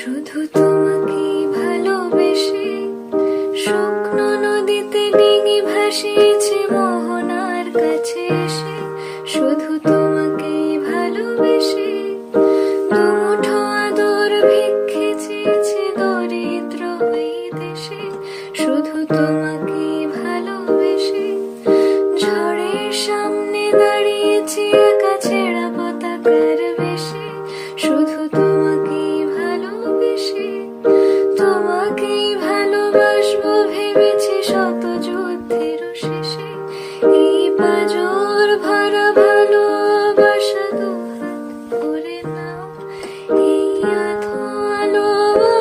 শুধু তোমাকে ভালোবেসে শুকনো নদীতে ডিঙি ভাসিয়েছে মোহনার কাছে এসে। শুধু তোমাকে ভালোবেসে দুমুঠো আদর ভিক্ষে চেয়েছে দরিদ্র হয়ে দেশে। শুধু তোমাকে ভালোবেসে ঝড়ের সামনে দাঁড়িয়েছি একা ছেঁড়া পতাকার বেশে। শুধু তোমাকে ভালোবেসে তোমাকেই ভালোবাসবো ভেবেছি শত যুদ্ধের শেষে। এই পাঁজর ভরা ভালোবাসা দুহাত ভরে নাও, এই আধো আলো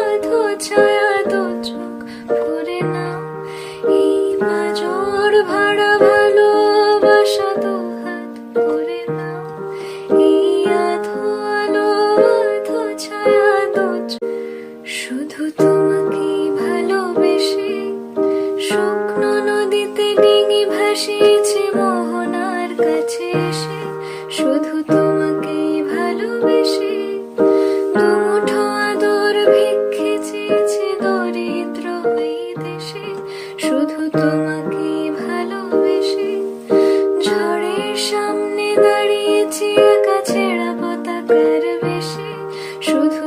আধো ছায়া দু চোখ ভরে নাও। এই পাঁজর ভরা ভালোবাসা দুহাত ভরে নাও, এই আধো আলো আধো ছায়া দু চোখ। শুধু তোমাকে ভালোবেসে শুকনো নদীতে ডিঙি ভাসিয়েছে মোহনার কাছে এসে। শুধু তোমাকে ভালোবেসে দুমুঠো আদর ভিক্ষে চেয়েছে দরিদ্র হয়ে দেশে। শুধু তোমাকে ভালোবেসে ঝড়ের সামনে দাঁড়িয়েছি একা ছেঁড়া পতাকার বেশে। শুধু